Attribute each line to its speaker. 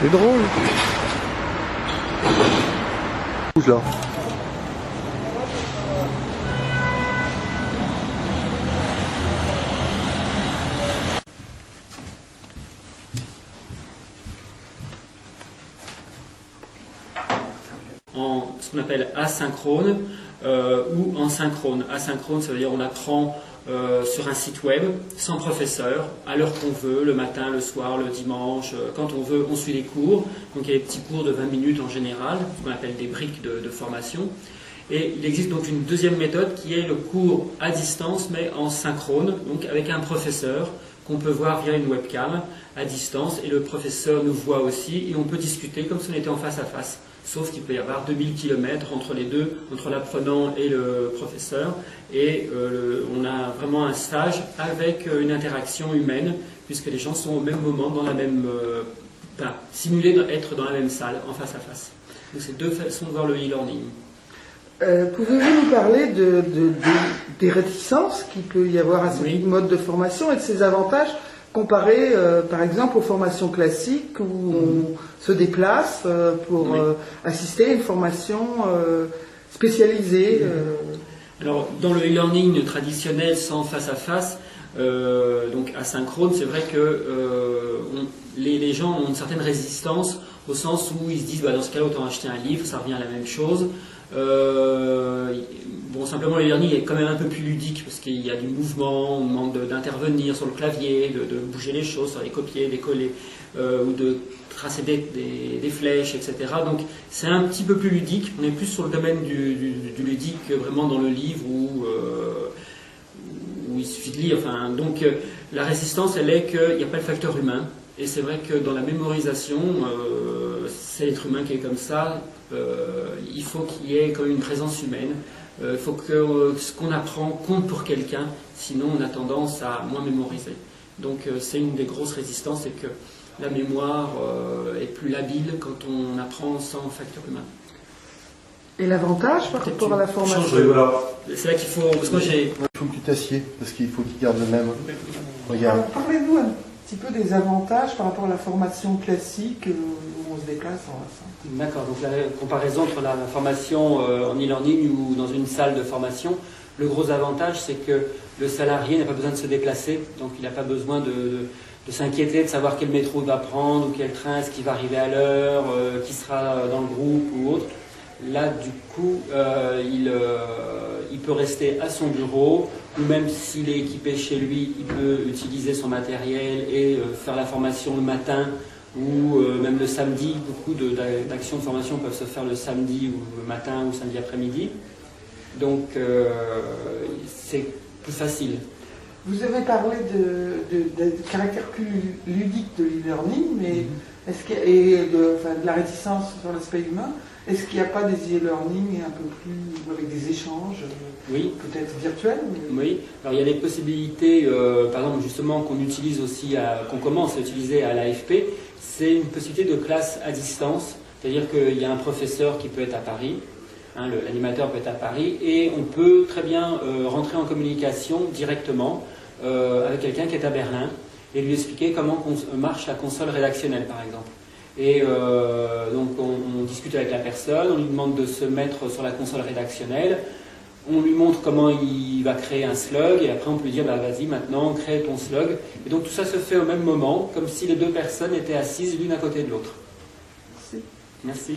Speaker 1: C'est drôle. Bouge là.
Speaker 2: En ce qu'on appelle asynchrone ou en synchrone. Asynchrone, ça veut dire on apprend sur un site web, sans professeur, à l'heure qu'on veut, le matin, le soir, le dimanche, quand on veut, on suit les cours. Donc il y a des petits cours de 20 minutes en général, ce qu'on appelle des briques de formation. Et il existe donc une deuxième méthode qui est le cours à distance, mais en synchrone, donc avec un professeur qu'on peut voir via une webcam à distance, et le professeur nous voit aussi, et on peut discuter comme si on était en face à face. Sauf qu'il peut y avoir 2000 km entre les deux, entre l'apprenant et le professeur, et on a vraiment un stage avec une interaction humaine, puisque les gens sont au même moment, dans la même, simulés d'être dans la même salle, en face à face. Donc c'est deux façons de voir le e-learning.
Speaker 3: Pouvez-vous nous parler des réticences qu'il peut y avoir à ce mode de formation et de ses avantages comparés, par exemple, aux formations classiques où on se déplace pour assister à une formation spécialisée
Speaker 2: Alors, dans le e-learning traditionnel sans face-à-face, donc asynchrone, c'est vrai que les gens ont une certaine résistance au sens où ils se disent dans ce cas-là, autant acheter un livre, ça revient à la même chose. Bon, simplement le e-learning est quand même un peu plus ludique parce qu'il y a du mouvement, on demande d'intervenir sur le clavier, de bouger les choses, sur les copier, les coller, ou de tracer des flèches, etc. Donc c'est un petit peu plus ludique, on est plus sur le domaine du ludique que vraiment dans le livre où il suffit de lire. Enfin, donc la résistance, elle est qu'il n'y a pas le facteur humain. Et c'est vrai que dans la mémorisation, c'est l'être humain qui est comme ça, il faut qu'il y ait quand même une présence humaine, il faut que ce qu'on apprend compte pour quelqu'un, sinon on a tendance à moins mémoriser. Donc c'est une des grosses résistances, c'est que la mémoire est plus labile quand on apprend sans facteur humain.
Speaker 3: Et l'avantage par rapport à la formation?
Speaker 2: C'est là qu'il faut... Parce que moi j'ai...
Speaker 1: Il faut que tu t'assieds, parce qu'il faut qu'il garde le même. Regarde.
Speaker 3: Alors, parlez-nous un petit peu des avantages par rapport à la formation classique où on se déplace en masse.
Speaker 2: D'accord, donc la comparaison entre la formation en e-learning ou dans une salle de formation, le gros avantage c'est que le salarié n'a pas besoin de se déplacer, donc il n'a pas besoin de s'inquiéter de savoir quel métro il va prendre ou quel train, est-ce qu'il va arriver à l'heure, qui sera dans le groupe ou autre. Là, du coup, il peut rester à son bureau, ou même s'il est équipé chez lui, il peut utiliser son matériel et faire la formation le matin ou même le samedi. Beaucoup d'actions de formation peuvent se faire le samedi ou le matin ou samedi après-midi. Donc, c'est plus facile.
Speaker 3: Vous avez parlé de caractère plus ludique de l'e-learning, mais et de la réticence sur l'aspect humain. Est-ce qu'il n'y a pas des e-learning un peu plus avec des échanges, peut-être virtuels?
Speaker 2: Oui, alors il y a des possibilités, par exemple justement qu'on utilise aussi, qu'on commence à utiliser à l'AFP, c'est une possibilité de classe à distance, c'est-à-dire qu'il y a un professeur qui peut être à Paris, l'animateur peut être à Paris, et on peut très bien rentrer en communication directement avec quelqu'un qui est à Berlin et lui expliquer comment marche la console rédactionnelle par exemple. Et donc on discute avec la personne, on lui demande de se mettre sur la console rédactionnelle, on lui montre comment il va créer un slug, et après on peut lui dire vas-y maintenant crée ton slug. Et donc tout ça se fait au même moment, comme si les deux personnes étaient assises l'une à côté de l'autre.
Speaker 3: Merci.
Speaker 2: Merci.